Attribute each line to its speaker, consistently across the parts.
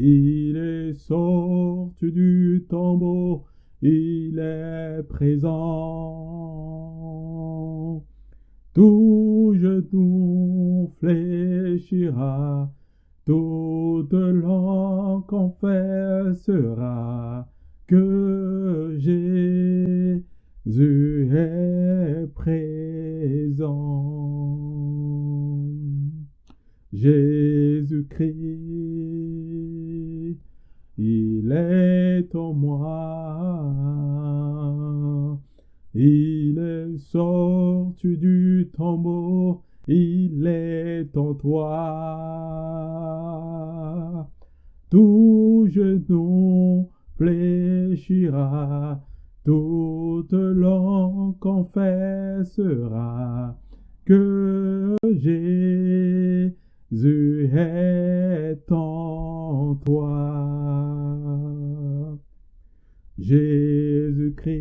Speaker 1: Il est sorti du tombeau, il est présent. Tout genou fléchira, toute langue confessera que Jésus est présent. Jésus-Christ, il est en moi. Il est sorti du tombeau, il est en toi. Tout genou fléchira, toute langue confessera que Jésus est en toi. Jésus-Christ,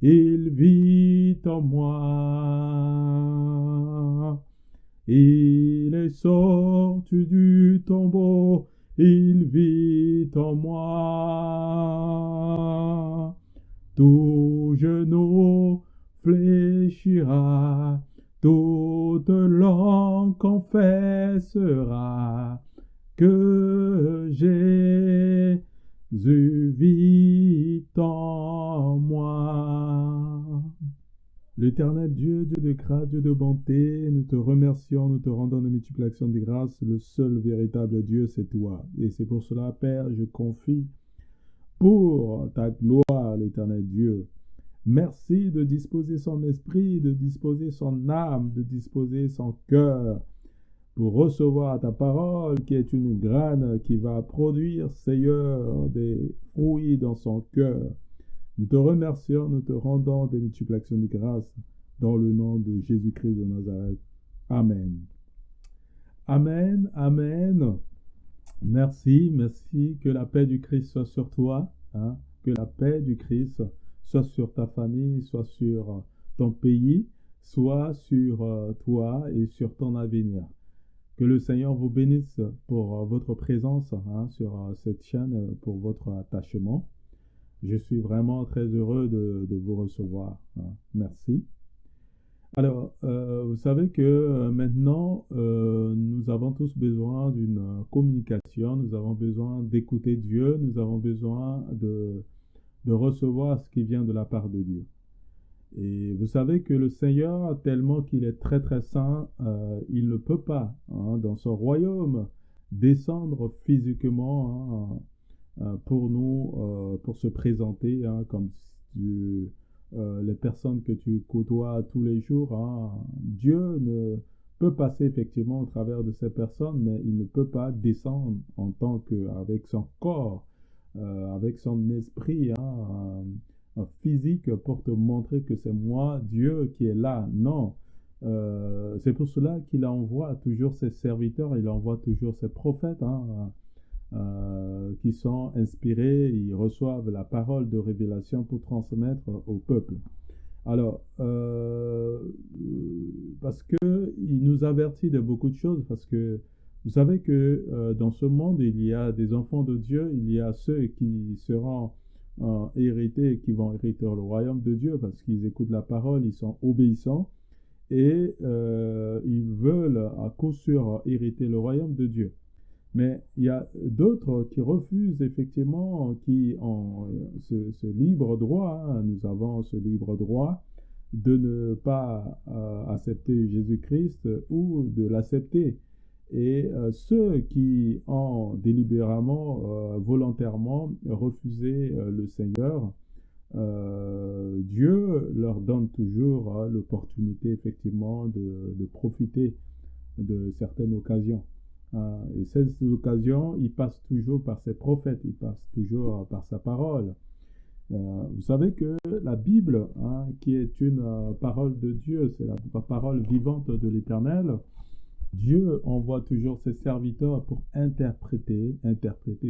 Speaker 1: il vit en moi. Il est sorti du tombeau, il vit en moi. Tout genou fléchira, toute langue confessera que Jésus vit en moi. L'Éternel Dieu, Dieu de grâce, Dieu de bonté, nous te remercions, nous te rendons de multiples actions de grâce. Le seul véritable Dieu, c'est toi. Et c'est pour cela, Père, je confie pour ta gloire, l'Éternel Dieu. Merci de disposer son esprit, de disposer son âme, de disposer son cœur pour recevoir ta parole qui est une graine qui va produire, Seigneur, des fruits dans son cœur. Nous te remercions, nous te rendons des multiples actions de grâce dans le nom de Jésus-Christ de Nazareth. Amen. Amen, amen. Merci, merci. Que la paix du Christ soit sur toi. Que la paix du Christ soit sur ta famille, soit sur ton pays, soit sur toi et sur ton avenir. Que le Seigneur vous bénisse pour votre présence sur cette chaîne, pour votre attachement. Je suis vraiment très heureux de vous recevoir. Merci. Alors, vous savez que maintenant, nous avons tous besoin d'une communication, nous avons besoin d'écouter Dieu, nous avons besoin de recevoir ce qui vient de la part de Dieu. Et vous savez que le Seigneur, tellement qu'il est très très saint, il ne peut pas, dans son royaume, descendre physiquement pour nous, pour se présenter comme les personnes que tu côtoies tous les jours. Dieu ne peut passer effectivement au travers de ces personnes, mais il ne peut pas descendre en tant qu'avec son corps, avec son esprit physique pour te montrer que c'est moi, Dieu, qui est là. Non. C'est pour cela qu'il envoie toujours ses serviteurs, il envoie toujours ses prophètes qui sont inspirés, ils reçoivent la parole de révélation pour transmettre au peuple. Alors, parce qu'il nous avertit de beaucoup de choses, parce que vous savez que dans ce monde, il y a des enfants de Dieu, il y a ceux qui seront qui vont hériter le royaume de Dieu parce qu'ils écoutent la parole, ils sont obéissants et ils veulent à coup sûr hériter le royaume de Dieu. Mais il y a d'autres qui refusent effectivement, qui ont ce libre droit, hein, nous avons ce libre droit de ne pas accepter Jésus-Christ ou de l'accepter. Et ceux qui ont délibérément, volontairement refusé le Seigneur, Dieu leur donne toujours l'opportunité effectivement de profiter de certaines occasions. Et ces occasions, il passe toujours par ses prophètes, il passe toujours par sa parole. Vous savez que la Bible, hein, qui est une parole de Dieu, c'est la parole vivante de l'Éternel. Dieu envoie toujours ses serviteurs pour interpréter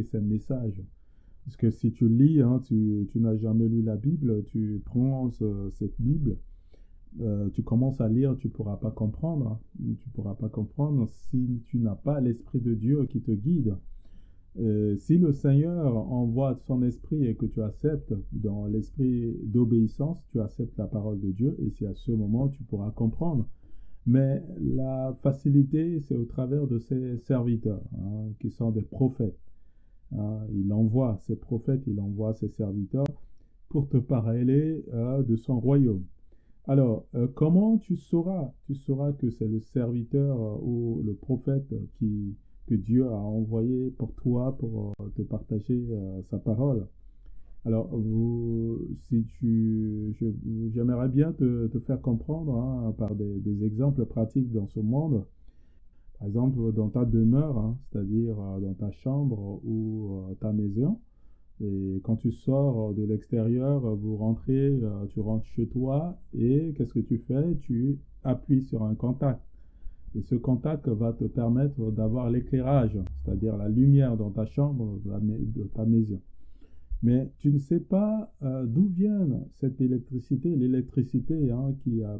Speaker 1: ses messages. Parce que si tu lis, hein, tu n'as jamais lu la Bible, tu prends cette Bible, tu commences à lire, tu ne pourras pas comprendre. Tu ne pourras pas comprendre si tu n'as pas l'Esprit de Dieu qui te guide. Si le Seigneur envoie son esprit et que tu acceptes dans l'esprit d'obéissance, tu acceptes la parole de Dieu et c'est à ce moment tu pourras comprendre. Mais la facilité, c'est au travers de ses serviteurs, hein, qui sont des prophètes. Hein. Il envoie ses prophètes, il envoie ses serviteurs pour te parler de son royaume. Alors, comment tu sauras? Tu sauras que c'est le serviteur ou le prophète que Dieu a envoyé pour toi, pour te partager sa parole. Alors, j'aimerais bien te faire comprendre, hein, par des exemples pratiques dans ce monde. Par exemple, dans ta demeure, hein, c'est-à-dire dans ta chambre ou ta maison. Et quand tu sors de l'extérieur, tu rentres chez toi et qu'est-ce que tu fais? Tu appuies sur un contact. Et ce contact va te permettre d'avoir l'éclairage, c'est-à-dire la lumière dans ta chambre, de ta maison. Mais tu ne sais pas d'où vient cette électricité. L'électricité, hein, qui a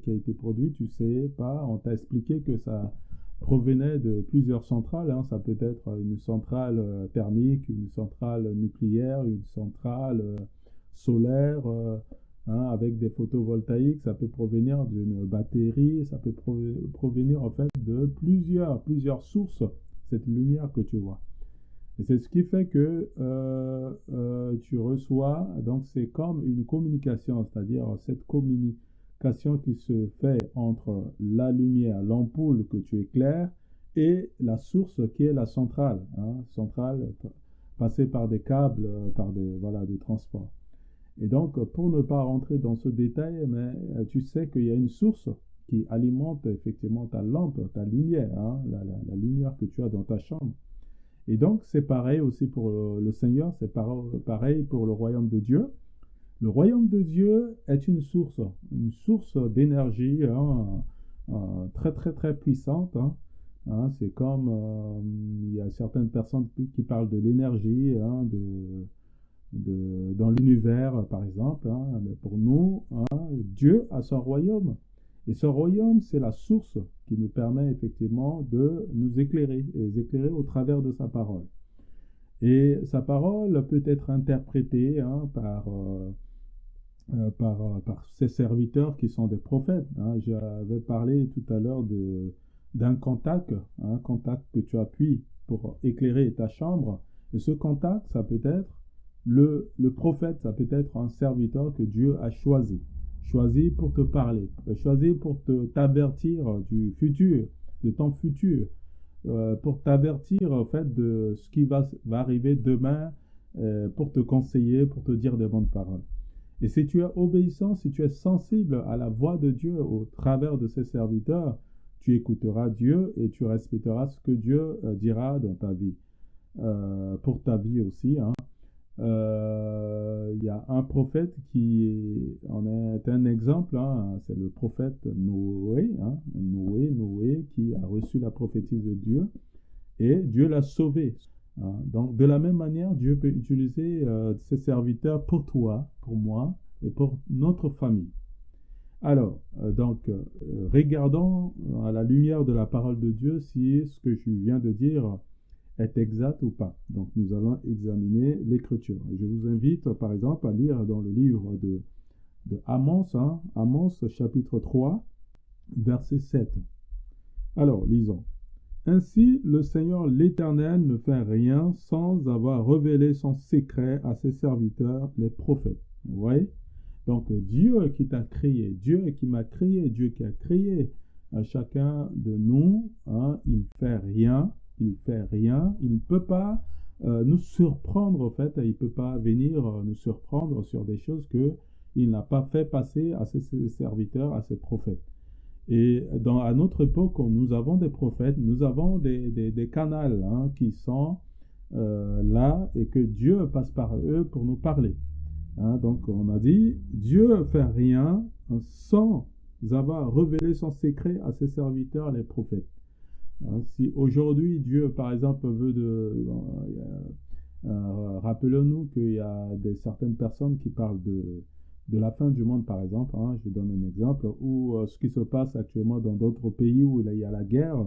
Speaker 1: été produite, tu ne sais pas, on t'a expliqué que ça provenait de plusieurs centrales. Hein. Ça peut être une centrale thermique, une centrale nucléaire, une centrale solaire, hein, avec des photovoltaïques. Ça peut provenir d'une batterie, ça peut provenir en fait de plusieurs sources, cette lumière que tu vois. Et c'est ce qui fait que tu reçois, donc c'est comme une communication, c'est-à-dire cette communication qui se fait entre la lumière, l'ampoule que tu éclaires, et la source qui est la centrale, hein, centrale passée par des câbles, par des transports. Et donc, pour ne pas rentrer dans ce détail, mais tu sais qu'il y a une source qui alimente effectivement ta lampe, ta lumière, hein, la lumière que tu as dans ta chambre. Et donc, c'est pareil aussi pour le Seigneur, c'est pareil pour le royaume de Dieu. Le royaume de Dieu est une source d'énergie, hein, très, très, très puissante. Hein. Hein, c'est comme, il y a certaines personnes qui parlent de l'énergie, hein, dans l'univers, par exemple. Hein. Mais pour nous, hein, Dieu a son royaume. Et ce royaume, c'est la source qui nous permet effectivement de nous éclairer, et éclairer au travers de sa parole. Et sa parole peut être interprétée, hein, par ses serviteurs qui sont des prophètes. Hein. J'avais parlé tout à l'heure d'un contact, un contact que tu appuies pour éclairer ta chambre. Et ce contact, ça peut être le prophète, ça peut être un serviteur que Dieu a choisi pour te parler, choisi pour t'avertir du futur, de ton futur, pour t'avertir en fait de ce qui va arriver demain, pour te conseiller, pour te dire des bonnes paroles. Et si tu es obéissant, si tu es sensible à la voix de Dieu au travers de ses serviteurs, tu écouteras Dieu et tu respecteras ce que Dieu dira dans ta vie, pour ta vie aussi, hein. Il y a un prophète qui en est un exemple, hein, c'est le prophète Noé, hein, Noé qui a reçu la prophétie de Dieu et Dieu l'a sauvé. Hein. Donc de la même manière, Dieu peut utiliser ses serviteurs pour toi, pour moi et pour notre famille. Alors, regardons à la lumière de la parole de Dieu si ce que je viens de dire est exact ou pas. Donc nous allons examiner l'écriture. Je vous invite par exemple à lire dans le livre de Amos, Amos chapitre 3, verset 7. Alors lisons. Ainsi, le Seigneur l'Éternel ne fait rien sans avoir révélé son secret à ses serviteurs, les prophètes. Vous voyez? Donc Dieu qui t'a créé, Dieu qui m'a créé, Dieu qui a créé à chacun de nous, il fait rien, il ne peut pas nous surprendre en fait, il ne peut pas venir nous surprendre sur des choses qu'il n'a pas fait passer à ses serviteurs, à ses prophètes. Et à notre époque, nous avons des prophètes, nous avons des canals qui sont là et que Dieu passe par eux pour nous parler. Donc on a dit, Dieu ne fait rien sans avoir révélé son secret à ses serviteurs, les prophètes. Si aujourd'hui Dieu, par exemple, veut rappelons-nous qu'il y a certaines personnes qui parlent de la fin du monde, par exemple, je donne un exemple, ou ce qui se passe actuellement dans d'autres pays où il y a la guerre,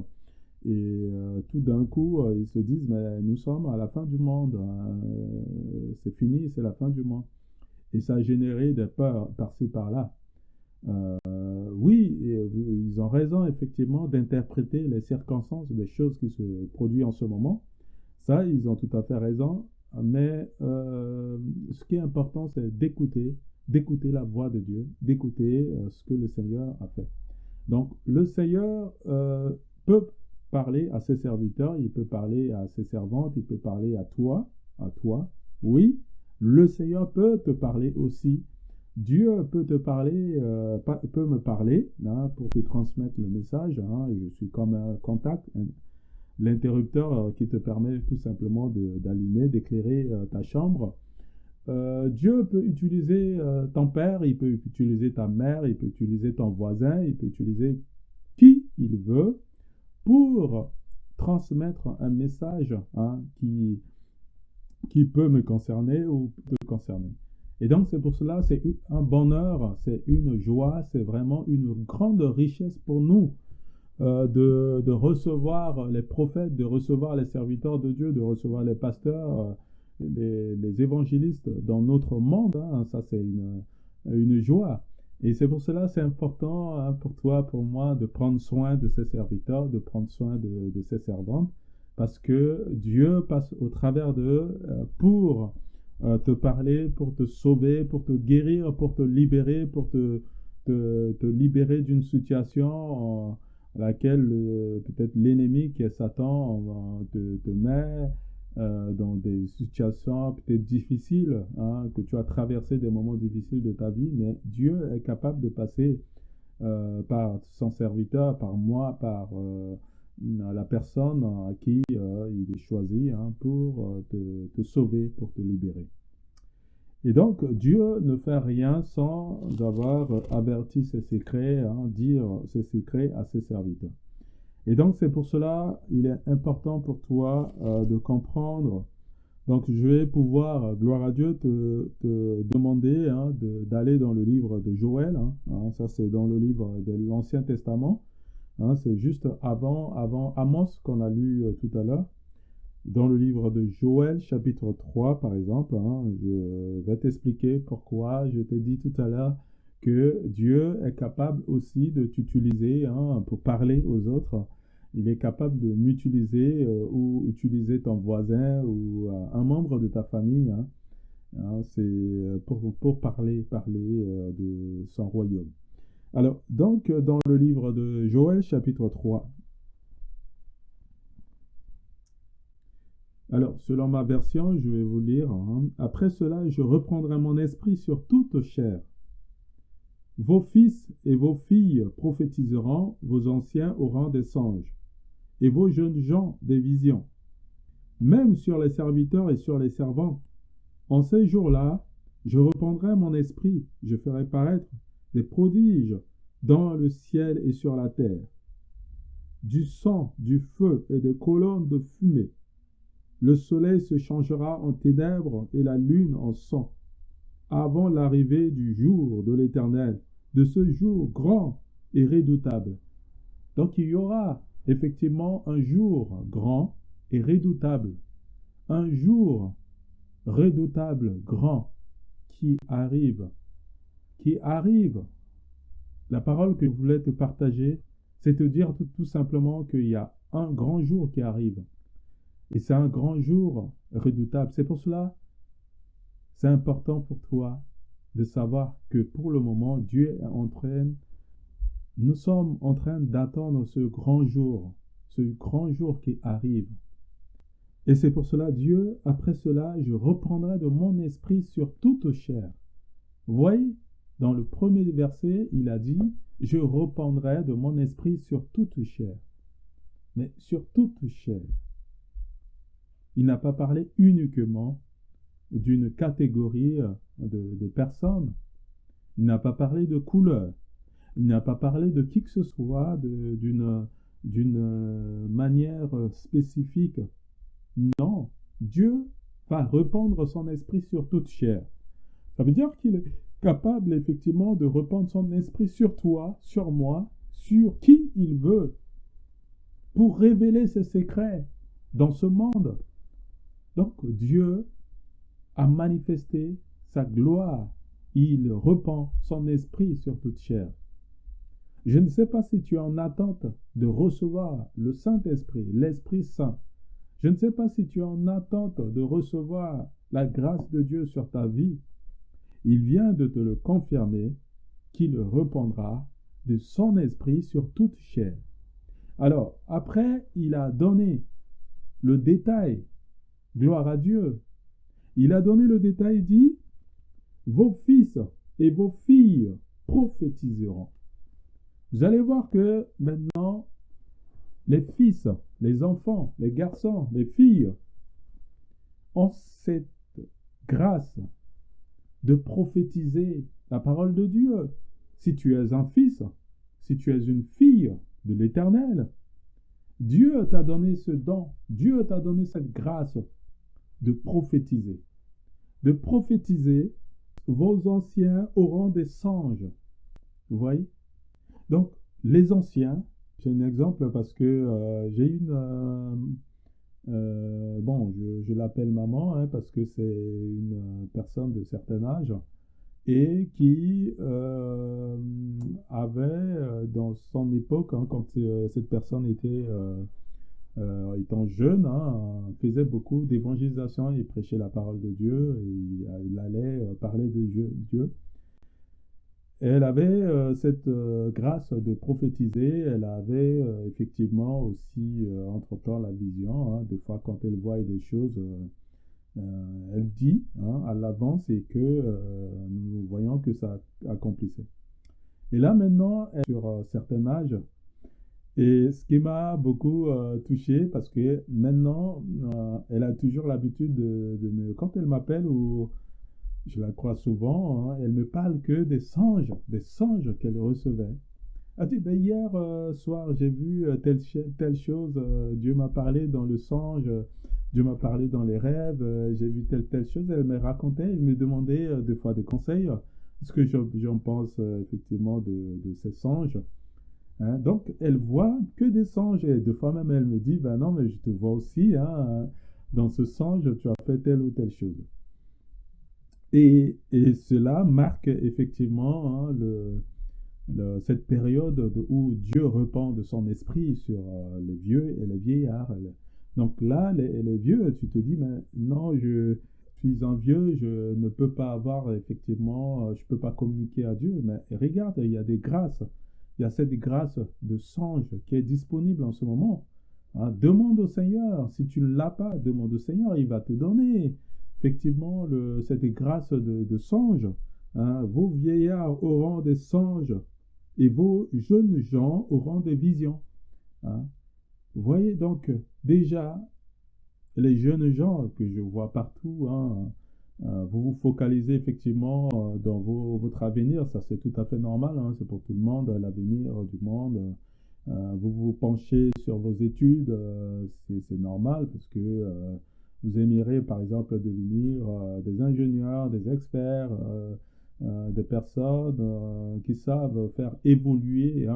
Speaker 1: et tout d'un coup, ils se disent, mais nous sommes à la fin du monde, c'est fini, c'est la fin du monde. Et ça a généré des peurs par-ci, par-là. Oui, ils ont raison, effectivement, d'interpréter les circonstances des choses qui se produisent en ce moment. Ça, ils ont tout à fait raison, mais ce qui est important, c'est d'écouter la voix de Dieu, d'écouter ce que le Seigneur a fait. Donc, le Seigneur peut parler à ses serviteurs, il peut parler à ses servantes, il peut parler à toi. Oui, le Seigneur peut te parler aussi. Dieu peut te parler, peut me parler pour te transmettre le message. Je suis comme un contact, l'interrupteur qui te permet tout simplement d'allumer, d'éclairer ta chambre. Dieu peut utiliser ton père, il peut utiliser ta mère, il peut utiliser ton voisin, il peut utiliser qui il veut pour transmettre un message qui peut me concerner ou te concerner. Et donc c'est pour cela, c'est un bonheur, c'est une joie, c'est vraiment une grande richesse pour nous de recevoir les prophètes, de recevoir les serviteurs de Dieu, de recevoir les pasteurs, les évangélistes dans notre monde. Ça c'est une joie. Et c'est pour cela c'est important pour toi, pour moi, de prendre soin de ces serviteurs, de prendre soin de ces servantes, parce que Dieu passe au travers d'eux pour te parler, pour te sauver, pour te guérir, pour te libérer, pour te libérer d'une situation à laquelle peut-être l'ennemi qui est Satan te met dans des situations peut-être difficiles, que tu as traversé des moments difficiles de ta vie, mais Dieu est capable de passer par son serviteur, par moi, par la personne à qui il est choisi pour te sauver, pour te libérer. Et donc, Dieu ne fait rien sans avoir averti ses secrets, dire ses secrets à ses serviteurs. Et donc, c'est pour cela, il est important pour toi de comprendre. Donc, je vais pouvoir, gloire à Dieu, te demander d'aller dans le livre de Joël. Ça, c'est dans le livre de l'Ancien Testament. C'est juste avant Amos qu'on a lu tout à l'heure. Dans le livre de Joël, chapitre 3, par exemple, je vais t'expliquer pourquoi je t'ai dit tout à l'heure que Dieu est capable aussi de t'utiliser pour parler aux autres. Il est capable de m'utiliser ou utiliser ton voisin ou un membre de ta famille. C'est pour parler de son royaume. Alors, donc, dans le livre de Joël, chapitre 3, alors, selon ma version, je vais vous lire. Après cela, je reprendrai mon esprit sur toute chair. Vos fils et vos filles prophétiseront, vos anciens auront des songes, et vos jeunes gens des visions. Même sur les serviteurs et sur les servantes. En ces jours-là, je reprendrai mon esprit, je ferai paraître des prodiges dans le ciel et sur la terre. Du sang, du feu et des colonnes de fumée. Le soleil se changera en ténèbres et la lune en sang, avant l'arrivée du jour de l'Éternel, de ce jour grand et redoutable. Donc il y aura effectivement un jour grand, et redoutable, un jour redoutable, grand, qui arrive, qui arrive. La parole que je voulais te partager, c'est te dire tout simplement qu'il y a un grand jour qui arrive. Et c'est un grand jour redoutable. C'est pour cela, c'est important pour toi de savoir que pour le moment, nous sommes en train d'attendre ce grand jour qui arrive. Et c'est pour cela, Dieu, après cela, je reprendrai de mon esprit sur toute chair. Vous voyez, dans le premier verset, il a dit, je reprendrai de mon esprit sur toute chair. Mais sur toute chair. Il n'a pas parlé uniquement d'une catégorie de personnes. Il n'a pas parlé de couleur. Il n'a pas parlé de qui que ce soit, d'une manière spécifique. Non, Dieu va répandre son esprit sur toute chair. Ça veut dire qu'il est capable effectivement de répandre son esprit sur toi, sur moi, sur qui il veut, pour révéler ses secrets dans ce monde. Donc Dieu a manifesté sa gloire. Il répand son esprit sur toute chair. Je ne sais pas si tu es en attente de recevoir le Saint-Esprit, l'Esprit Saint. Je ne sais pas si tu es en attente de recevoir la grâce de Dieu sur ta vie. Il vient de te le confirmer qu'il répandra de son esprit sur toute chair. Alors, après, il a donné le détail. Gloire à Dieu. Il a donné le détail, il dit, vos fils et vos filles prophétiseront. Vous allez voir que maintenant, les fils, les enfants, les garçons, les filles ont cette grâce de prophétiser la parole de Dieu. Si tu es un fils, si tu es une fille de l'Éternel, Dieu t'a donné ce don, Dieu t'a donné cette grâce de prophétiser. De prophétiser, vos anciens auront des songes. Vous voyez? Donc, les anciens, j'ai un exemple parce que j'ai une... bon, je l'appelle maman parce que c'est une personne de certain âge et qui avait dans son époque, quand cette personne était étant jeune, faisait beaucoup d'évangélisation, il prêchait la parole de Dieu, et il allait parler de Dieu. Et elle avait cette grâce de prophétiser, elle avait effectivement aussi entre-temps la vision, des fois quand elle voit des choses, elle dit à l'avance et que nous voyons que ça accomplissait. Et là maintenant, elle est sur un certain âge, et ce qui m'a beaucoup touché, parce que maintenant, elle a toujours l'habitude de me... Quand elle m'appelle, ou je la crois souvent, elle me parle que des songes qu'elle recevait. Elle dit, ben hier soir, j'ai vu telle chose, Dieu m'a parlé dans le songe, Dieu m'a parlé dans les rêves, j'ai vu telle chose. Elle me racontait, elle me demandait des fois des conseils, ce que j'en pense effectivement de ces songes. Donc, elle voit que des songes. Et deux fois même, elle me dit, ben non, mais je te vois aussi, dans ce songe, tu as fait telle ou telle chose. Et cela marque effectivement cette période où Dieu répand de son esprit sur les vieux et les vieillards. Donc là, les vieux, tu te dis, mais non, je suis un vieux, je ne peux pas avoir effectivement, je ne peux pas communiquer à Dieu. Mais regarde, il y a des grâces. Il y a cette grâce de songe qui est disponible en ce moment. Demande au Seigneur. Si tu ne l'as pas, demande au Seigneur. Il va te donner effectivement cette grâce de songe. Vos vieillards auront des songes et vos jeunes gens auront des visions. Vous voyez donc déjà les jeunes gens que je vois partout, vous vous focalisez effectivement dans votre avenir, ça c'est tout à fait normal, c'est pour tout le monde, l'avenir du monde. Vous vous penchez sur vos études, c'est normal parce que vous aimerez par exemple devenir des ingénieurs, des experts, des personnes qui savent faire évoluer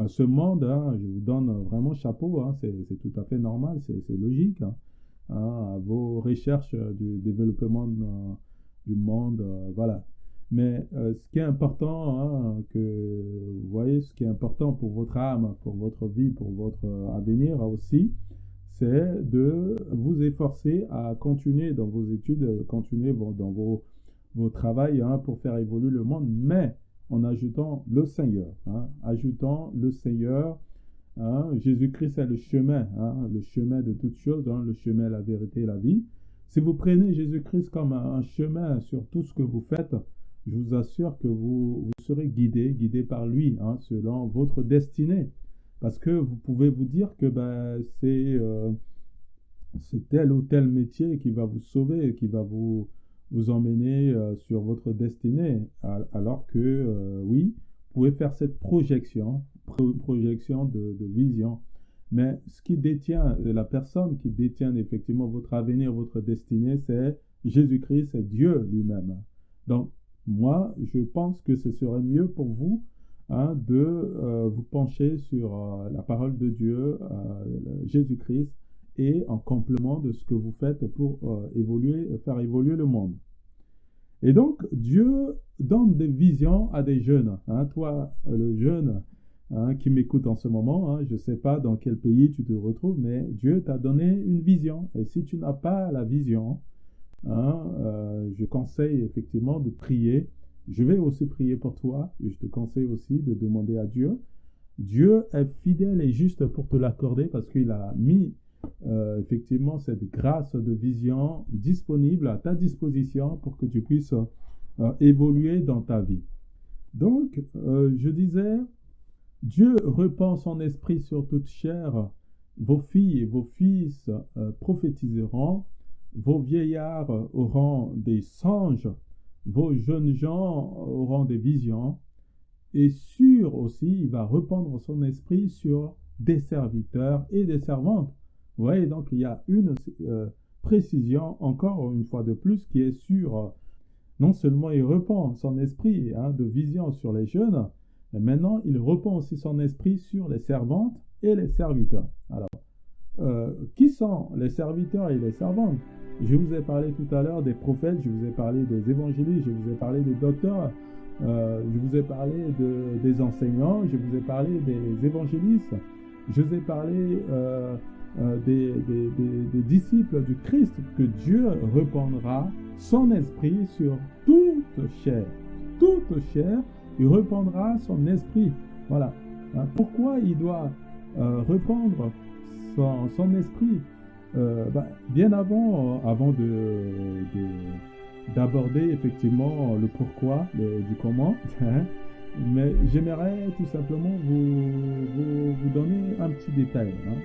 Speaker 1: Ce monde, hein, je vous donne vraiment chapeau, hein, c'est tout à fait normal, c'est logique, hein, à vos recherches du développement du monde, voilà. Mais ce qui est important, hein, que vous voyez, ce qui est important pour votre âme, pour votre vie, pour votre avenir aussi, c'est de vous efforcer à continuer dans vos études, continuer dans vos travails, hein, pour faire évoluer le monde, mais en ajoutant le Seigneur, hein, ajoutant le Seigneur. Hein, Jésus-Christ est le chemin de toutes choses, hein, le chemin, la vérité et la vie. Si vous prenez Jésus-Christ comme un chemin sur tout ce que vous faites, je vous assure que vous serez guidé par lui, hein, selon votre destinée. Parce que vous pouvez vous dire que c'est tel ou tel métier qui va vous sauver, qui va vous emmener sur votre destinée. Alors que, oui, vous pouvez faire cette projection de vision. Mais ce qui détient, la personne qui détient effectivement votre avenir, votre destinée, c'est Jésus-Christ, c'est Dieu lui-même. Donc, moi, je pense que ce serait mieux pour vous, hein, de vous pencher sur la parole de Dieu, Jésus-Christ, et en complément de ce que vous faites pour faire évoluer le monde. Et donc, Dieu donne des visions à des jeunes. Hein. Toi, le jeune, hein, qui m'écoute en ce moment, hein, je ne sais pas dans quel pays tu te retrouves, mais Dieu t'a donné une vision. Et si tu n'as pas la vision, hein, je conseille effectivement de prier. Je vais aussi prier pour toi. Et je te conseille aussi de demander à Dieu. Dieu est fidèle et juste pour te l'accorder parce qu'il a mis effectivement cette grâce de vision disponible à ta disposition pour que tu puisses évoluer dans ta vie. Donc, je disais, Dieu répand son esprit sur toute chair. Vos filles et vos fils prophétiseront. Vos vieillards auront des songes. Vos jeunes gens auront des visions. Et il va répandre son esprit sur des serviteurs et des servantes. Vous voyez, donc il y a une précision, encore une fois de plus, qui est sur, non seulement il répand son esprit, hein, de vision sur les jeunes, mais maintenant il répand aussi son esprit sur les servantes et les serviteurs. Alors, qui sont les serviteurs et les servantes? Je vous ai parlé tout à l'heure des prophètes, je vous ai parlé des évangélistes, je vous ai parlé des docteurs, je vous ai parlé des enseignants, je vous ai parlé des évangélistes, je vous ai parlé des disciples du Christ, que Dieu répandra son esprit sur toute chair. Toute chair, il répandra son esprit. Voilà. Pourquoi il doit répandre son esprit bien avant d'aborder effectivement le pourquoi, du comment, mais j'aimerais tout simplement vous donner un petit détail. Hein.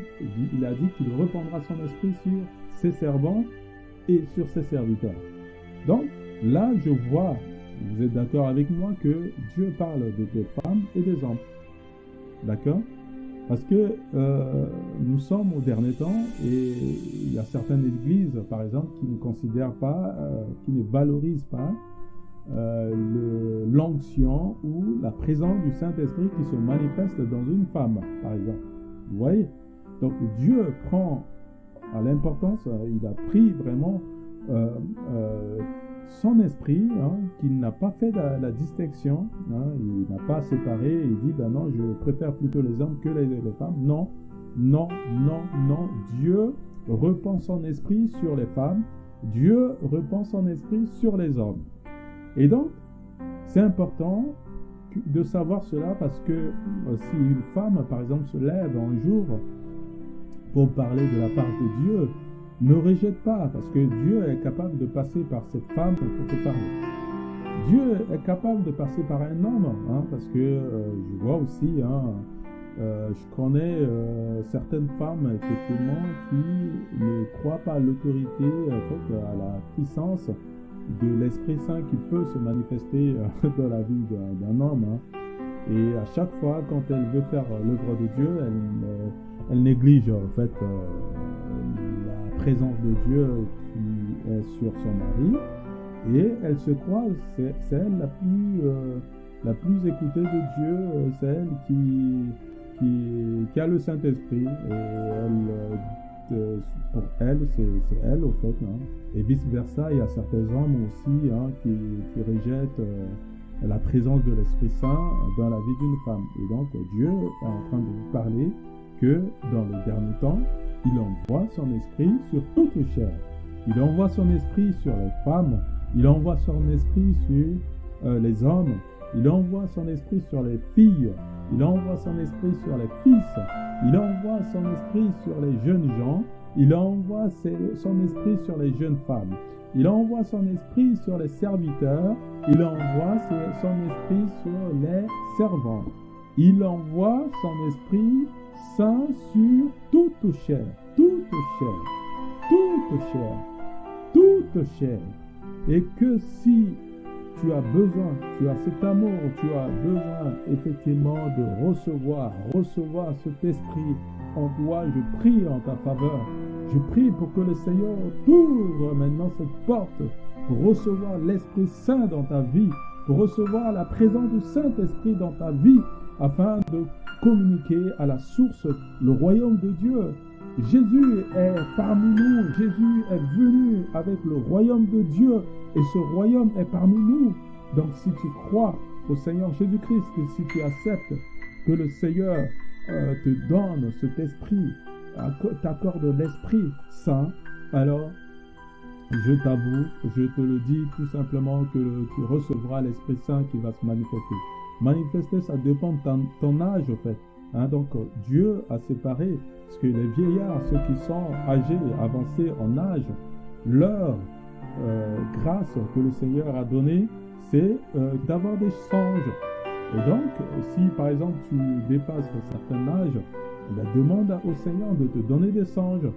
Speaker 1: Il a dit qu'il répandra son esprit sur ses servants et sur ses serviteurs. Donc là, je vois, vous êtes d'accord avec moi, que Dieu parle des femmes et des hommes. D'accord? Parce que nous sommes au dernier temps et il y a certaines églises, par exemple, qui ne considèrent pas, qui ne valorisent pas l'onction ou la présence du Saint-Esprit qui se manifeste dans une femme, par exemple. Vous voyez? Donc Dieu prend à l'importance, il a pris vraiment son esprit, hein, qu'il n'a pas fait la distinction, hein, il n'a pas séparé, il dit ben non, je préfère plutôt les hommes que les femmes. Non, non, non, non. Dieu répand son esprit sur les femmes, Dieu répand son esprit sur les hommes. Et donc, c'est important de savoir cela parce que si une femme, par exemple, se lève un jour pour parler de la part de Dieu, ne rejette pas, parce que Dieu est capable de passer par cette femme pour te parler. Dieu est capable de passer par un homme, hein, parce que je vois aussi, hein, je connais certaines femmes, effectivement, qui ne croient pas à l'autorité, à la puissance de l'Esprit Saint qui peut se manifester dans la vie d'un homme. Hein. Et à chaque fois, quand elle veut faire l'œuvre de Dieu, elle néglige en fait la présence de Dieu qui est sur son mari, et elle se croit, c'est elle la plus écoutée de Dieu, c'est elle qui a le Saint-Esprit, et pour elle, c'est elle au fait, hein. Et vice-versa, il y a certains hommes aussi, hein, qui rejettent la présence de l'Esprit Saint dans la vie d'une femme. Et donc Dieu est en train de vous parler que dans le dernier temps, il envoie son esprit sur toute chair. Il envoie son esprit sur les femmes, il envoie son esprit sur les hommes, il envoie son esprit sur les filles, il envoie son esprit sur les fils, il envoie son esprit sur les jeunes gens, il envoie son esprit sur les jeunes femmes, il envoie son esprit sur les serviteurs, il envoie son esprit sur les servants, il envoie son esprit saint sur toute chair, toute chair, toute chair, toute chair. Et que si tu as besoin, tu as cet amour, tu as besoin effectivement de recevoir cet esprit en toi, je prie en ta faveur. Je prie pour que le Seigneur t'ouvre maintenant cette porte pour recevoir l'Esprit Saint dans ta vie, pour recevoir la présence du Saint-Esprit dans ta vie, afin de communiquer à la source le royaume de Dieu. Jésus est parmi nous, Jésus est venu avec le royaume de Dieu et ce royaume est parmi nous. Donc si tu crois au Seigneur Jésus-Christ, que si tu acceptes que le Seigneur te donne cet esprit, t'accorde l'Esprit Saint, alors je t'avoue, je te le dis tout simplement que tu recevras l'Esprit Saint qui va se manifester. Manifester, ça dépend de ton âge en fait. Hein, donc Dieu a séparé, parce que les vieillards, ceux qui sont âgés, avancés en âge, leur grâce que le Seigneur a donnée, c'est d'avoir des songes. Et donc, si par exemple tu dépasses un certain âge, demande au Seigneur de te donner des songes.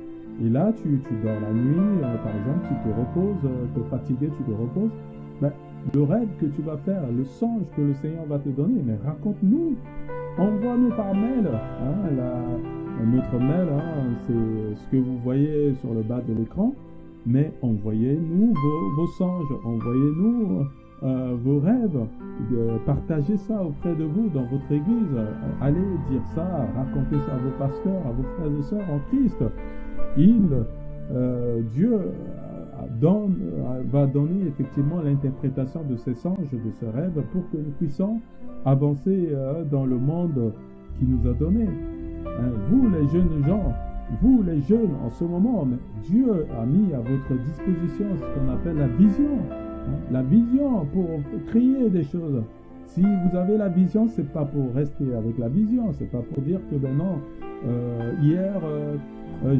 Speaker 1: Et là, tu dors la nuit, par exemple, tu te reposes, tu es fatigué, tu te reposes. Le rêve que tu vas faire, le songe que le Seigneur va te donner, mais raconte-nous, envoie-nous par mail. Notre mail, c'est ce que vous voyez sur le bas de l'écran, mais envoyez-nous vos songes, envoyez-nous vos rêves, partagez ça auprès de vous dans votre église, allez dire ça, racontez ça à vos pasteurs, à vos frères et sœurs en Christ. Dieu va donner effectivement l'interprétation de ces songes, de ces rêves, pour que nous puissions avancer dans le monde qui nous a donné. Vous les jeunes gens, vous les jeunes en ce moment, Dieu a mis à votre disposition ce qu'on appelle la vision. La vision pour créer des choses. Si vous avez la vision, c'est pas pour rester avec la vision, c'est pas pour dire que hier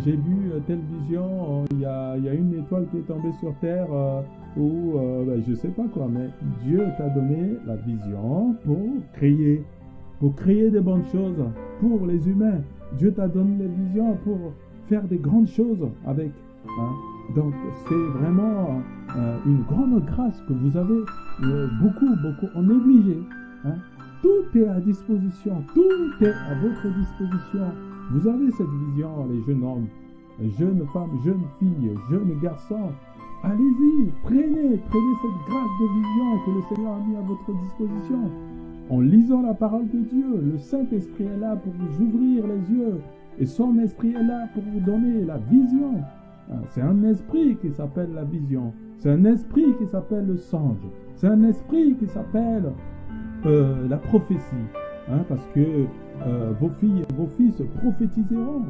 Speaker 1: j'ai vu telle vision, il y a une étoile qui est tombée sur terre, ou je sais pas quoi, mais Dieu t'a donné la vision pour créer des bonnes choses pour les humains. Dieu t'a donné la vision pour faire des grandes choses avec. Donc c'est vraiment une grande grâce que vous avez beaucoup négligé. Tout est à disposition, tout est à votre disposition. Vous avez cette vision, les jeunes hommes, jeunes femmes, jeunes filles, jeunes garçons. Allez-y, prenez cette grâce de vision que le Seigneur a mis à votre disposition. En lisant la parole de Dieu, le Saint-Esprit est là pour vous ouvrir les yeux. Et son esprit est là pour vous donner la vision. C'est un esprit qui s'appelle la vision. C'est un esprit qui s'appelle le songe. C'est un esprit qui s'appelle la prophétie. Parce que vos filles et vos fils prophétiseront.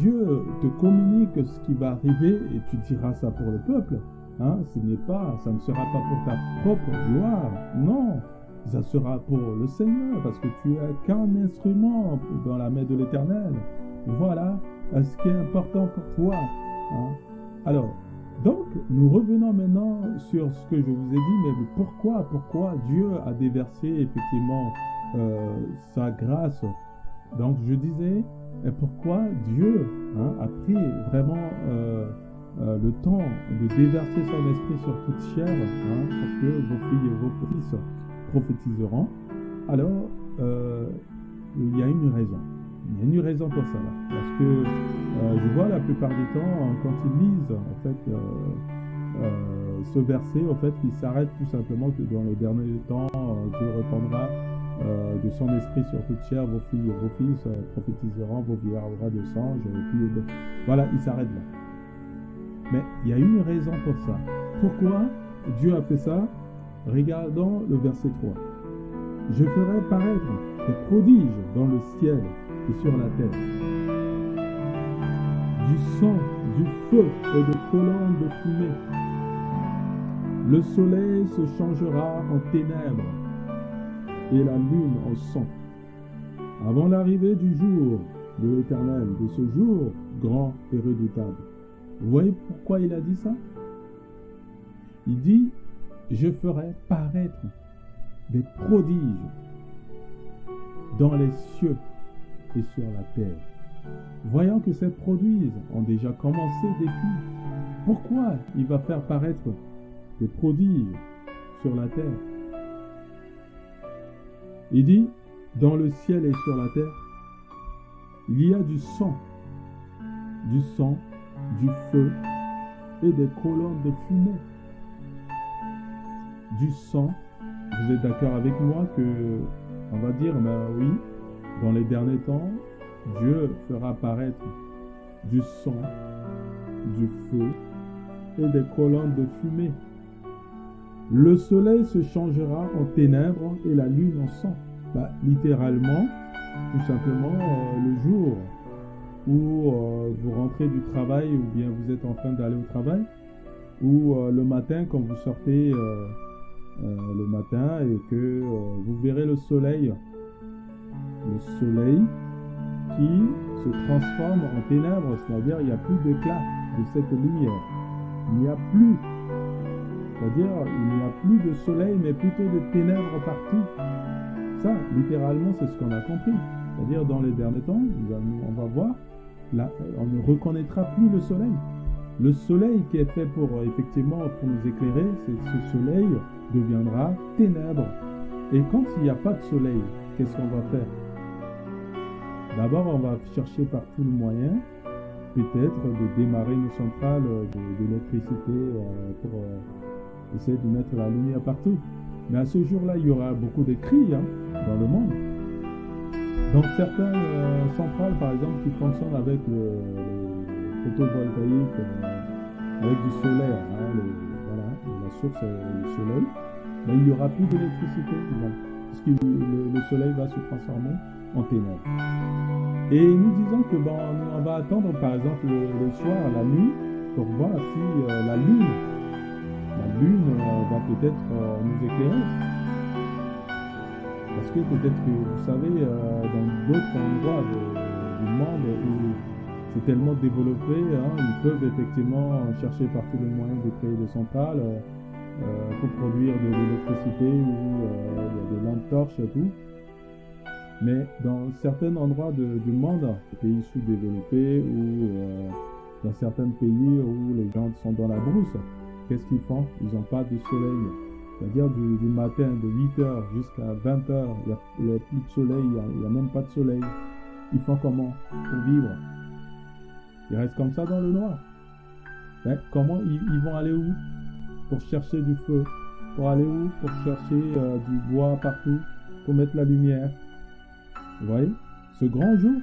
Speaker 1: Dieu te communique ce qui va arriver et tu diras ça pour le peuple. Ça ne sera pas pour ta propre gloire. Non, ça sera pour le Seigneur parce que tu es qu'un instrument dans la main de l'Éternel. Voilà ce qui est important pour toi. Alors, donc, nous revenons maintenant sur ce que je vous ai dit, mais pourquoi Dieu a déversé effectivement sa grâce. Donc, je disais, pourquoi Dieu a pris vraiment le temps de déverser son esprit sur toute chair, pour que vos filles et vos fils prophétiseront. Alors, il y a une raison. Il y a une raison pour ça, parce que je vois la plupart du temps, quand ils lisent en fait, ce verset, en fait, il s'arrête tout simplement que dans les derniers temps, Dieu répandra de son esprit sur toute chair, vos filles et vos fils prophétiseront, vos vieux aura de sang. Voilà, il s'arrête là. Mais il y a une raison pour ça. Pourquoi Dieu a fait ça? Regardons le verset 3. Je ferai paraître des prodiges dans le ciel et sur la terre. Du sang, du feu et de colonnes de fumée. Le soleil se changera en ténèbres et la lune en sang. Avant l'arrivée du jour de l'Éternel, de ce jour grand et redoutable. Vous voyez pourquoi il a dit ça? Il dit, je ferai paraître des prodiges dans les cieux et sur la terre. Voyant que ces prodiges ont déjà commencé depuis, pourquoi il va faire paraître des prodiges sur la terre? Il dit, dans le ciel et sur la terre, il y a du sang, du feu et des colonnes de fumée. Du sang, vous êtes d'accord avec moi que, on va dire, ben oui, dans les derniers temps, Dieu fera apparaître du sang, du feu et des colonnes de fumée. Le soleil se changera en ténèbres et la lune en sang. Littéralement, tout simplement, le jour où vous rentrez du travail ou bien vous êtes en train d'aller au travail, ou le matin quand vous sortez le matin et que vous verrez le soleil qui se transforme en ténèbres, c'est-à-dire il n'y a plus d'éclat de cette lumière. Il n'y a plus, c'est-à-dire il n'y a plus de soleil mais plutôt de ténèbres partout. Ça, littéralement, c'est ce qu'on a compris. C'est-à-dire dans les derniers temps, on va voir, là, on ne reconnaîtra plus le soleil. Le soleil qui est fait pour nous éclairer, ce soleil deviendra ténèbres. Et quand il n'y a pas de soleil, qu'est-ce qu'on va faire? D'abord, on va chercher par tout le moyen, peut-être, de démarrer nos centrales d'électricité pour essayer de mettre la lumière partout. Mais à ce jour-là, il y aura beaucoup de cris dans le monde. Donc certaines centrales, par exemple, qui fonctionnent avec le photovoltaïque, avec du solaire, la source est le soleil, mais il n'y aura plus d'électricité, parce que le soleil va se transformer en ténèbres. Et nous disons que on va attendre, par exemple, le soir, la nuit, pour voir si la lune va peut-être nous éclairer. Parce que peut-être que, vous savez, dans d'autres endroits du monde où c'est tellement développé, ils peuvent effectivement chercher par tous les moyens de créer des centrales pour produire de l'électricité où il y a des lampes torches et tout. Mais dans certains endroits du monde, des pays sous-développés ou dans certains pays où les gens sont dans la brousse, qu'est-ce qu'ils font? Ils n'ont pas de soleil. C'est-à-dire du matin de 8h jusqu'à 20h, il n'y a plus de soleil, il n'y a même pas de soleil. Ils font comment pour vivre? Ils restent comme ça dans le noir. Comment ils vont aller où? Pour chercher du feu. Pour aller où? Pour chercher du bois partout, pour mettre la lumière. Vous voyez? Ce grand jour,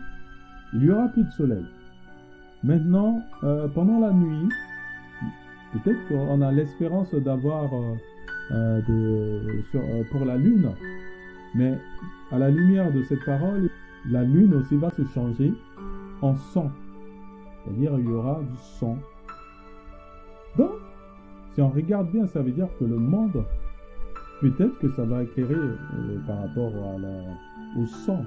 Speaker 1: il n'y aura plus de soleil. Maintenant, pendant la nuit, peut-être qu'on a l'espérance d'avoir pour la lune, mais à la lumière de cette parole, la lune aussi va se changer en sang. C'est-à-dire il y aura du sang. Donc, si on regarde bien, ça veut dire que le monde, peut-être que ça va éclairer par rapport au sang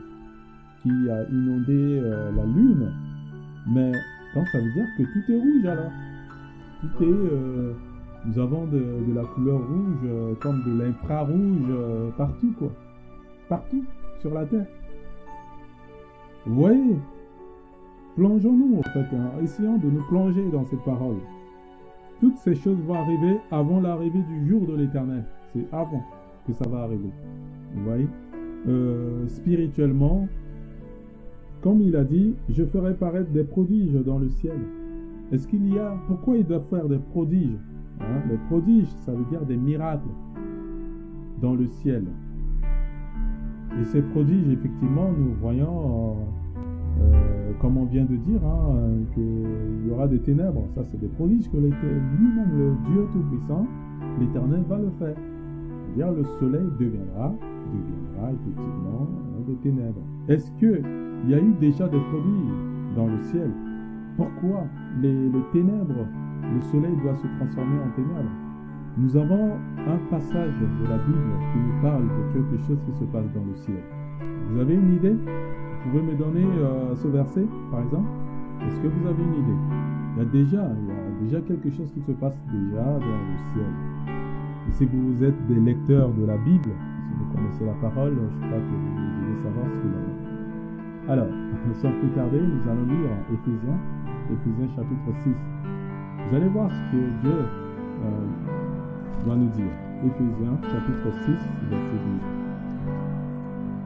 Speaker 1: qui a inondé la lune, mais donc ça veut dire que tout est rouge alors. Tout est... nous avons de la couleur rouge, comme de l'infrarouge, partout quoi. Partout, sur la Terre. Vous voyez? Plongeons-nous en fait, essayons de nous plonger dans cette parole. Toutes ces choses vont arriver avant l'arrivée du jour de l'Éternel. C'est avant que ça va arriver. Vous voyez? Spirituellement, comme il a dit, je ferai paraître des prodiges dans le ciel. Est-ce qu'il y a... Pourquoi il doit faire des prodiges? Les prodiges, ça veut dire des miracles dans le ciel. Et ces prodiges, effectivement, nous voyons, comme on vient de dire, qu'il y aura des ténèbres. Ça, c'est des prodiges que lui-même, le Dieu Tout-Puissant, l'Éternel, va le faire. C'est-à-dire le soleil deviendra effectivement des ténèbres. Est-ce qu'il y a eu déjà des prodiges dans le ciel? Pourquoi les ténèbres, le soleil doit se transformer en ténèbres? Nous avons un passage de la Bible qui nous parle de quelque chose qui se passe dans le ciel. Vous avez une idée? Vous pouvez me donner ce verset, par exemple? Est-ce que vous avez une idée? Il y a déjà quelque chose qui se passe déjà dans le ciel. Et si vous êtes des lecteurs de la Bible, si vous connaissez la parole, je crois que vous devez savoir ce qu'il en est. Alors, sans plus tarder, nous allons lire Éphésiens chapitre 6. Vous allez voir ce que Dieu va nous dire. Éphésiens chapitre 6, verset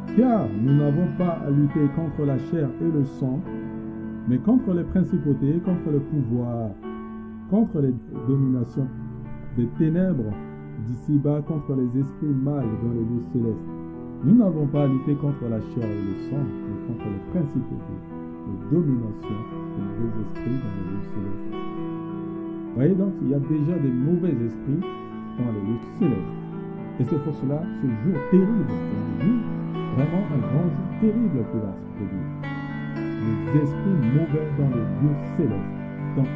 Speaker 1: 12. Car nous n'avons pas à lutter contre la chair et le sang, mais contre les principautés, contre le pouvoir, contre les dominations des ténèbres d'ici-bas, contre les esprits mâles dans les lieux célestes. Nous n'avons pas à lutter contre la chair et le sang, mais contre les principautés, les dominations des esprits dans les lieux célestes. Vous voyez donc, il y a déjà des mauvais esprits dans les lieux célestes. Et c'est pour cela, ce jour terrible, vraiment un grand jour terrible qui va se produire. Les esprits mauvais dans les lieux célestes. Donc,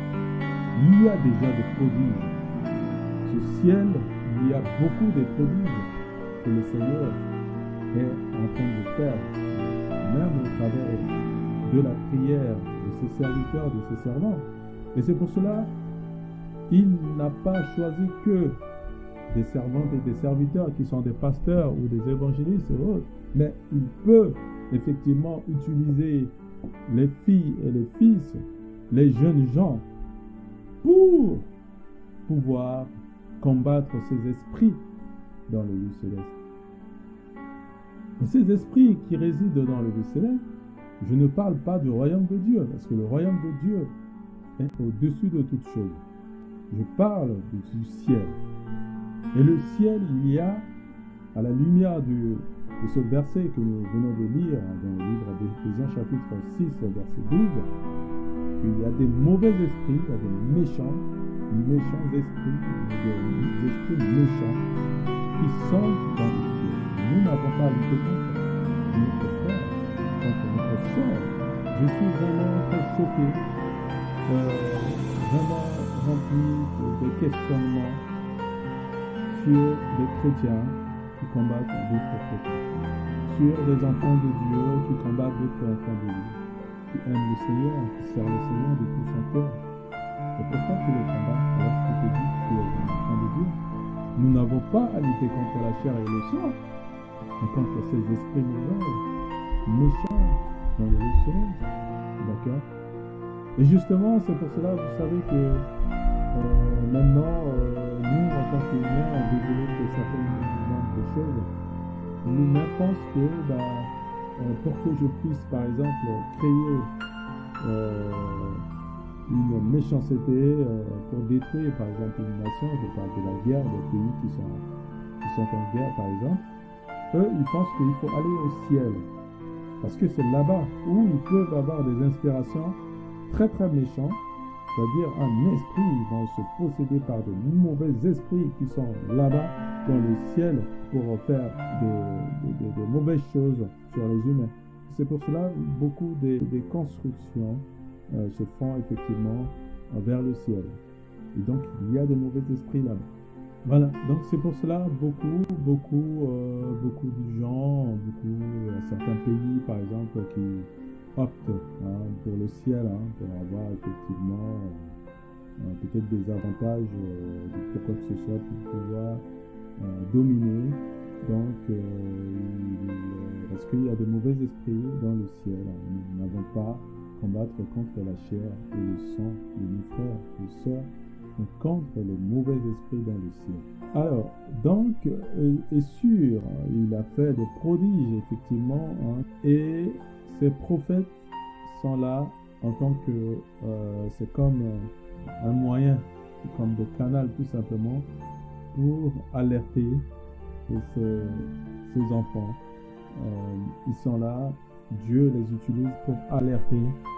Speaker 1: il y a déjà des prodiges. Ce ciel, il y a beaucoup de prodiges que le Seigneur est en train de faire, même au travers de la prière de ses serviteurs, de ses servants. Et c'est pour cela il n'a pas choisi que des servantes et des serviteurs qui sont des pasteurs ou des évangélistes et autres, mais il peut effectivement utiliser les filles et les fils, les jeunes gens, pour pouvoir combattre ces esprits dans le lieu céleste. Et ces esprits qui résident dans le lieu céleste, je ne parle pas du royaume de Dieu, parce que le royaume de Dieu est au-dessus de toutes choses. Je parle du ciel. Et le ciel, il y a, à la lumière de ce verset que nous venons de lire dans le livre d'Éphésiens chapitre 6, verset 12, qu'il y a des mauvais esprits, il y a des méchants esprits, des esprits méchants qui sont dans le ciel. Nous n'avons pas à lutter contre notre frère, contre notre soeur. Je suis vraiment très choqué, vraiment rempli de questionnements sur des chrétiens qui combattent d'autres chrétiens, sur des enfants de Dieu qui combattent d'autres enfants de Dieu, qui aiment le Seigneur, qui servent le Seigneur de tout son cœur. Et pourquoi tu les combats alors que tu te dis que tu es un enfant de Dieu? Nous n'avons pas à lutter contre la chair et le sang, mais contre ces esprits mauvais, méchants dans le lieu céleste. D'accord? Et justement, c'est pour cela, vous savez que maintenant, nous, en tant qu'humains, on développe certaines choses. L'humain pense que pour que je puisse, par exemple, créer une méchanceté pour détruire, par exemple, une nation, je parle de la guerre, des pays qui sont en guerre, par exemple, eux, ils pensent qu'il faut aller au ciel. Parce que c'est là-bas où ils peuvent avoir des inspirations très très méchantes, c'est-à-dire un esprit, ils vont se posséder par de mauvais esprits qui sont là-bas dans le ciel pour faire des mauvaises choses sur les humains. C'est pour cela que beaucoup des constructions se font effectivement vers le ciel. Et donc il y a des mauvais esprits là-bas. Voilà, donc c'est pour cela beaucoup de gens, certains pays par exemple qui optent pour le ciel, pour avoir effectivement peut-être des avantages de quoi que ce soit pour pouvoir dominer. Donc, parce qu'il y a de mauvais esprits dans le ciel, nous n'avons pas à combattre contre la chair et le sang de nos frères et sœurs, mais contre les mauvais esprits dans le ciel. Alors, donc, et sûr, il a fait des prodiges, effectivement, et ces prophètes sont là en tant que, c'est comme un moyen, comme des canaux tout simplement, pour alerter ces enfants ils sont là, Dieu les utilise pour alerter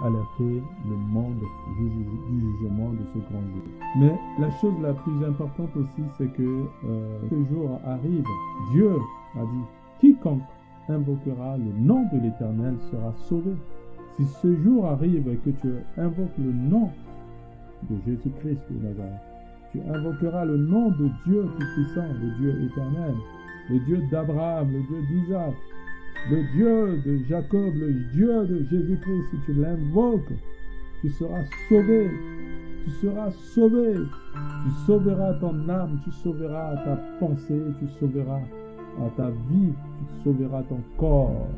Speaker 1: le monde du jugement de ce grand jour. Mais la chose la plus importante aussi, c'est que ce jour arrive. Dieu a dit, quiconque invoquera le nom de l'Éternel sera sauvé. Si ce jour arrive et que tu invoques le nom de Jésus-Christ de Nazareth, tu invoqueras le nom de Dieu Tout-Puissant, le Dieu éternel, le Dieu d'Abraham, le Dieu d'Isaac, le Dieu de Jacob, le Dieu de Jésus-Christ. Si tu l'invoques, tu seras sauvé. Tu seras sauvé. Tu sauveras ton âme, tu sauveras ta pensée, tu sauveras ta vie, tu sauveras ton corps.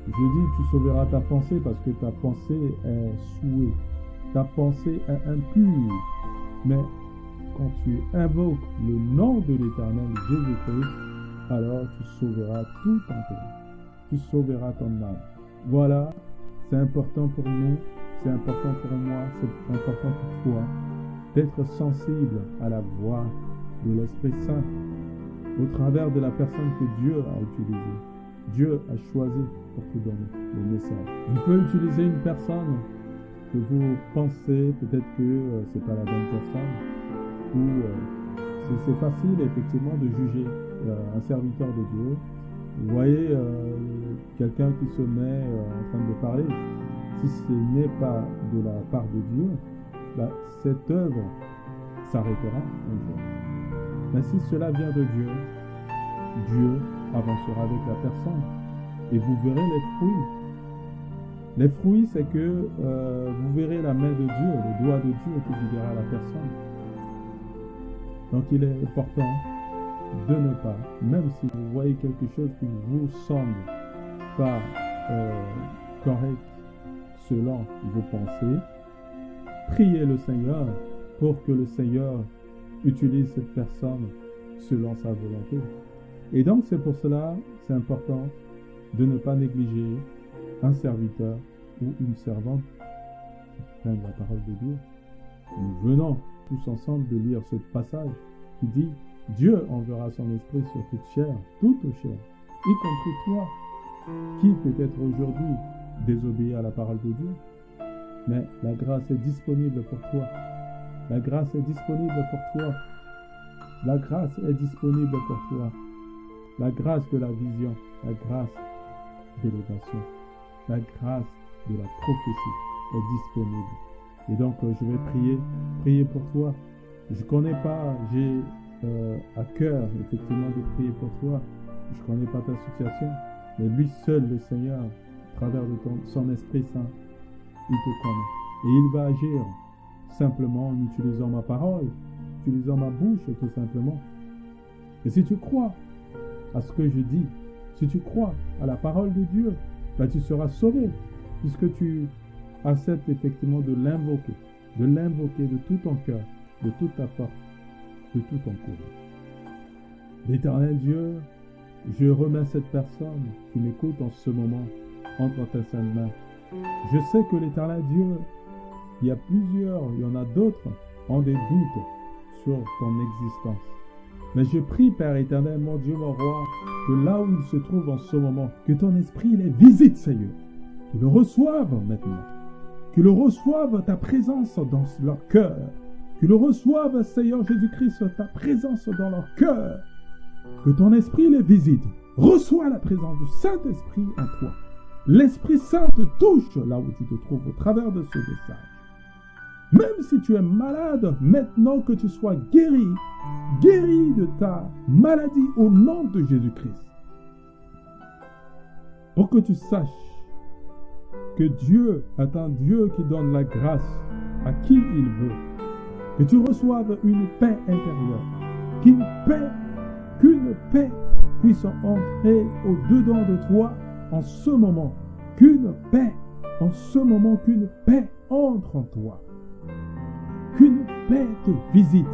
Speaker 1: Je dis tu sauveras ta pensée parce que ta pensée est souillée. Ta pensée est impure. Mais quand tu invoques le nom de l'Éternel Jésus-Christ, alors tu sauveras tout ton corps. Tu sauveras ton âme. Voilà, c'est important pour nous, c'est important pour moi, c'est important pour toi d'être sensible à la voix de l'Esprit Saint au travers de la personne que Dieu a utilisée. Dieu a choisi pour te donner le message. Vous pouvez utiliser une personne que vous pensez peut-être que c'est pas la bonne personne, ou c'est facile effectivement de juger un serviteur de Dieu. Vous voyez quelqu'un qui se met en train de parler, si ce n'est pas de la part de Dieu, cette œuvre s'arrêtera un jour. Mais si cela vient de Dieu, Dieu avancera avec la personne et vous verrez les fruits. Les fruits, c'est que vous verrez la main de Dieu, le doigt de Dieu qui guidera la personne. Donc il est important de ne pas, même si vous voyez quelque chose qui vous semble pas correct selon vos pensées, priez le Seigneur pour que le Seigneur utilise cette personne selon sa volonté. Et donc c'est pour cela, c'est important de ne pas négliger un serviteur ou une servante qui prennent la parole de Dieu. Nous venons tous ensemble de lire ce passage qui dit « Dieu enverra son esprit sur toute chair, y compris toi, qui peut-être aujourd'hui désobéit à la parole de Dieu. Mais la grâce est disponible pour toi. La grâce est disponible pour toi. La grâce est disponible pour toi. La grâce de la vision, la grâce d'élévation, la grâce de la prophétie est disponible. Et donc, je vais prier pour toi. Je ne connais pas, j'ai à cœur, effectivement, de prier pour toi. Je ne connais pas ta situation, mais lui seul, le Seigneur, à travers de son Esprit Saint, il te connaît. Et il va agir simplement en utilisant ma parole, utilisant ma bouche, tout simplement. Et si tu crois à ce que je dis, si tu crois à la parole de Dieu, tu seras sauvé, puisque tu acceptes effectivement de l'invoquer de tout ton cœur, de toute ta force, de tout ton courage. L'Éternel Dieu, je remets cette personne qui m'écoute en ce moment entre tes saintes mains. Je sais que l'Éternel Dieu, il y en a d'autres, ont des doutes sur ton existence. Mais je prie, Père éternel, mon Dieu, mon roi, que là où il se trouve en ce moment, que ton esprit les visite, Seigneur. Qu'ils le reçoivent maintenant. Qu'ils reçoivent ta présence dans leur cœur. Qu'ils reçoivent, Seigneur Jésus-Christ, ta présence dans leur cœur. Que ton esprit les visite. Reçois la présence du Saint-Esprit en toi. L'Esprit Saint te touche là où tu te trouves au travers de ce message. Même si tu es malade, maintenant que tu sois guéri de ta maladie au nom de Jésus-Christ. Pour que tu saches que Dieu est un Dieu qui donne la grâce à qui il veut. Que tu reçoives une paix intérieure. Qu'une paix puisse entrer au-dedans de toi en ce moment. Qu'une paix entre en toi. Qu'une paix te visite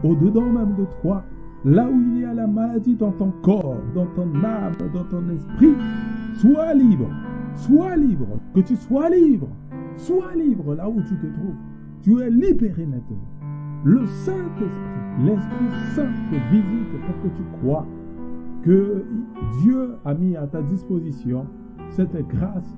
Speaker 1: au-dedans même de toi, là où il y a la maladie dans ton corps, dans ton âme, dans ton esprit. Sois libre, que tu sois libre là où tu te trouves. Tu es libéré maintenant. Le Saint-Esprit, l'Esprit Saint te visite pour que tu crois que Dieu a mis à ta disposition cette grâce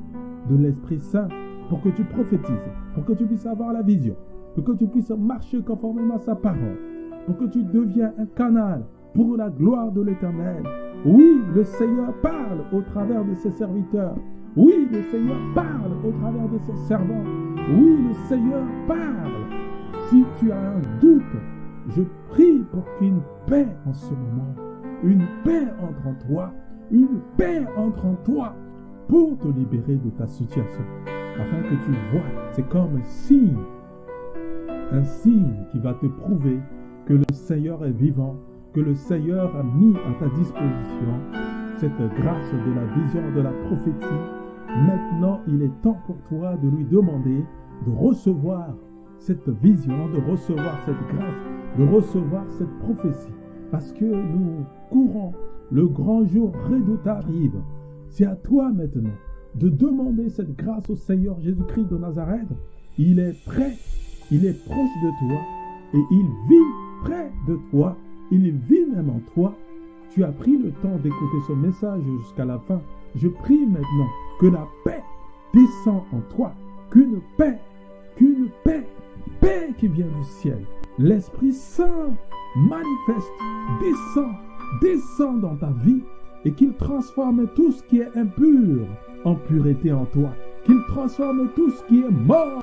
Speaker 1: de l'Esprit Saint pour que tu prophétises, pour que tu puisses avoir la vision, pour que tu puisses marcher conformément à sa parole, pour que tu deviens un canal pour la gloire de l'Éternel. Oui, le Seigneur parle au travers de ses serviteurs. Oui, le Seigneur parle au travers de ses servants. Oui, le Seigneur parle. Si tu as un doute, je prie pour qu'une paix en ce moment, une paix entre en toi, une paix entre en toi pour te libérer de ta situation, afin que tu vois, c'est comme un signe qui va te prouver que le Seigneur est vivant, que le Seigneur a mis à ta disposition cette grâce de la vision, de la prophétie. Maintenant, il est temps pour toi de lui demander de recevoir cette vision, de recevoir cette grâce, de recevoir cette prophétie. Parce que nous courons, le grand jour redoutable arrive. C'est à toi maintenant de demander cette grâce au Seigneur Jésus-Christ de Nazareth. Il est prêt, il est proche de toi et il vit près de toi. Il vit même en toi. Tu as pris le temps d'écouter ce message jusqu'à la fin. Je prie maintenant que la paix descend en toi. Qu'une paix qui vient du ciel. L'Esprit Saint manifeste, descend dans ta vie et qu'il transforme tout ce qui est impur en pureté en toi. Qu'il transforme tout ce qui est mort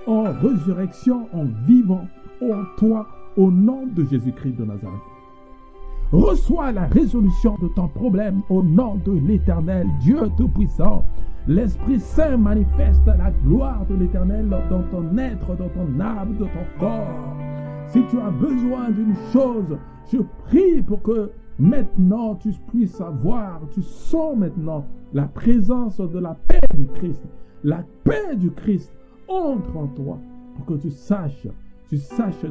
Speaker 1: en résurrection, en vivant en toi, au nom de Jésus-Christ de Nazareth. Reçois la résolution de ton problème au nom de l'Éternel, Dieu Tout-Puissant. L'Esprit Saint manifeste la gloire de l'Éternel dans ton être, dans ton âme, dans ton corps. Si tu as besoin d'une chose, je prie pour que maintenant tu puisses avoir, tu sens maintenant la présence de la paix du Christ. La paix du Christ entre en toi pour que tu saches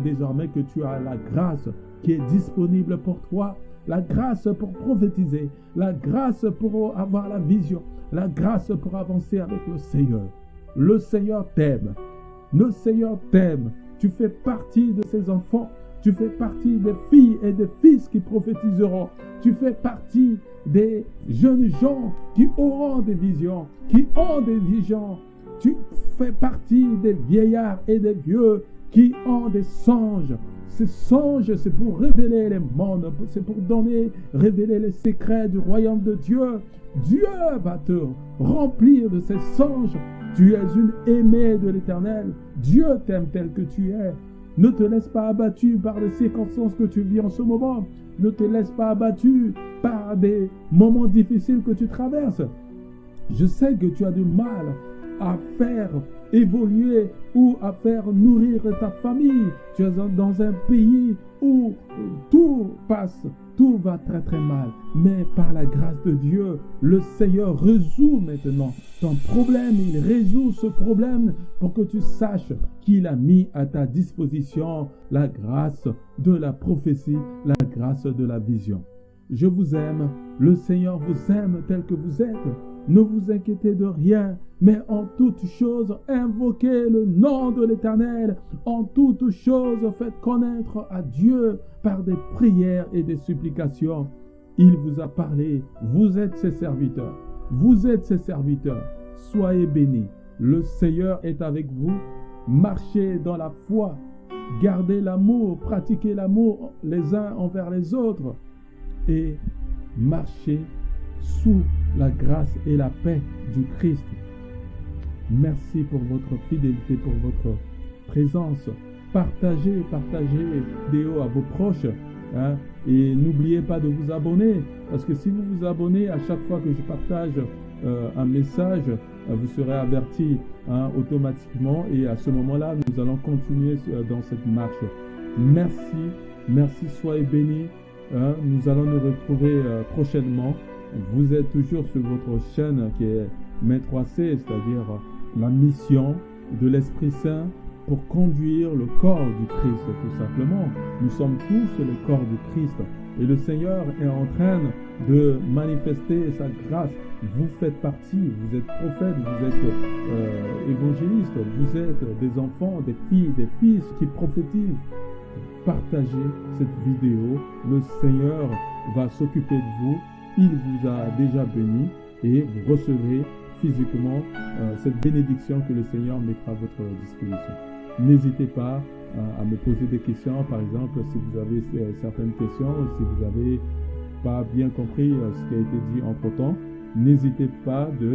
Speaker 1: désormais que tu as la grâce qui est disponible pour toi, la grâce pour prophétiser, la grâce pour avoir la vision, la grâce pour avancer avec le Seigneur. Le Seigneur t'aime. Le Seigneur t'aime. Tu fais partie de ses enfants. Tu fais partie des filles et des fils qui prophétiseront. Tu fais partie des jeunes gens qui auront des visions, qui ont des visions. Tu fais partie des vieillards et des vieux qui ont des songes. Ces songes, c'est pour révéler les mondes, c'est pour révéler les secrets du royaume de Dieu. Dieu va te remplir de ces songes. Tu es une aimée de l'Éternel. Dieu t'aime tel que tu es. Ne te laisse pas abattu par les circonstances que tu vis en ce moment. Ne te laisse pas abattu par des moments difficiles que tu traverses. Je sais que tu as du mal à faire évoluer ou à faire nourrir ta famille. Tu es dans un pays où tout passe, tout va très très mal. Mais par la grâce de Dieu, le Seigneur résout maintenant ton problème. Il résout ce problème pour que tu saches qu'il a mis à ta disposition la grâce de la prophétie, la grâce de la vision. Je vous aime. Le Seigneur vous aime tel que vous êtes. Ne vous inquiétez de rien, mais en toutes choses, invoquez le nom de l'Éternel. En toutes choses, faites connaître à Dieu par des prières et des supplications. Il vous a parlé, vous êtes ses serviteurs. Vous êtes ses serviteurs. Soyez bénis. Le Seigneur est avec vous. Marchez dans la foi. Gardez l'amour, pratiquez l'amour les uns envers les autres. Et marchez sous la grâce et la paix du Christ. Merci pour votre fidélité, pour votre présence. Partagez vidéo à vos proches. Et n'oubliez pas de vous abonner. Parce que si vous vous abonnez à chaque fois que je partage un message, vous serez averti automatiquement. Et à ce moment-là, nous allons continuer dans cette marche. Merci, soyez bénis. Nous allons nous retrouver prochainement. Vous êtes toujours sur votre chaîne qui est Main 3C, c'est-à-dire la mission de l'Esprit Saint pour conduire le corps du Christ, tout simplement. Nous sommes tous le corps du Christ et le Seigneur est en train de manifester sa grâce. Vous faites partie, vous êtes prophète, vous êtes évangéliste, vous êtes des enfants, des filles, des fils qui prophétisent. partagez cette vidéo. Le Seigneur va s'occuper de vous. Il vous a déjà béni et vous recevrez physiquement cette bénédiction que le Seigneur mettra à votre disposition. N'hésitez pas à me poser des questions. Par exemple, si vous avez certaines questions, si vous n'avez pas bien compris ce qui a été dit entre-temps, n'hésitez pas de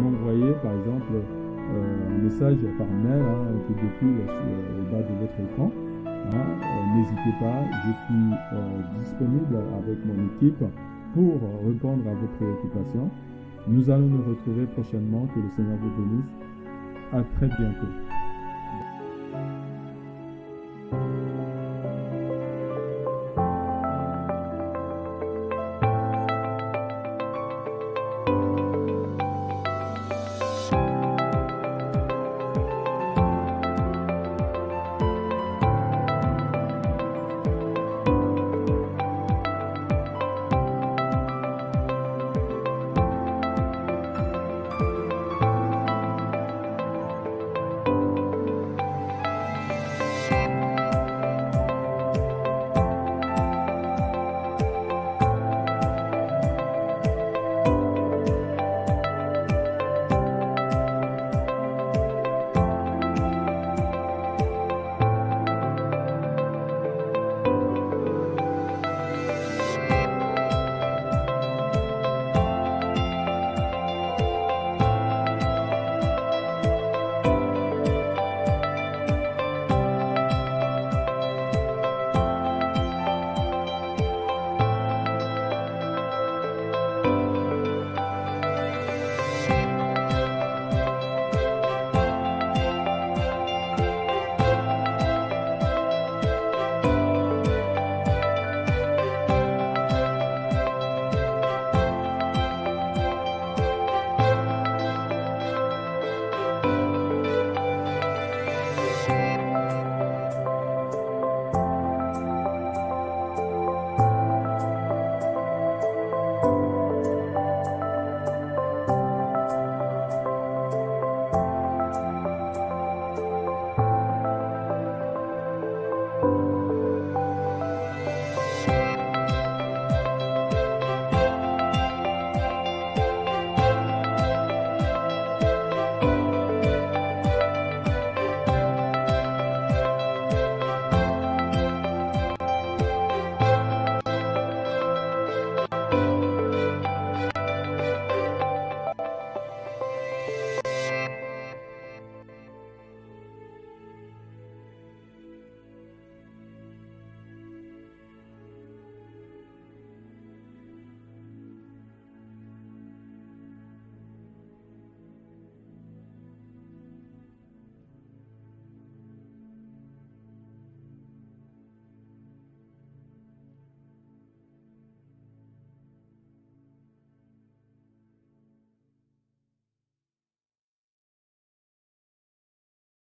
Speaker 1: m'envoyer, par exemple, un message par mail qui défile au bas de votre écran. N'hésitez pas, je suis disponible avec mon équipe pour répondre à vos préoccupations. Nous allons nous retrouver prochainement. Que le Seigneur vous bénisse. À très bientôt.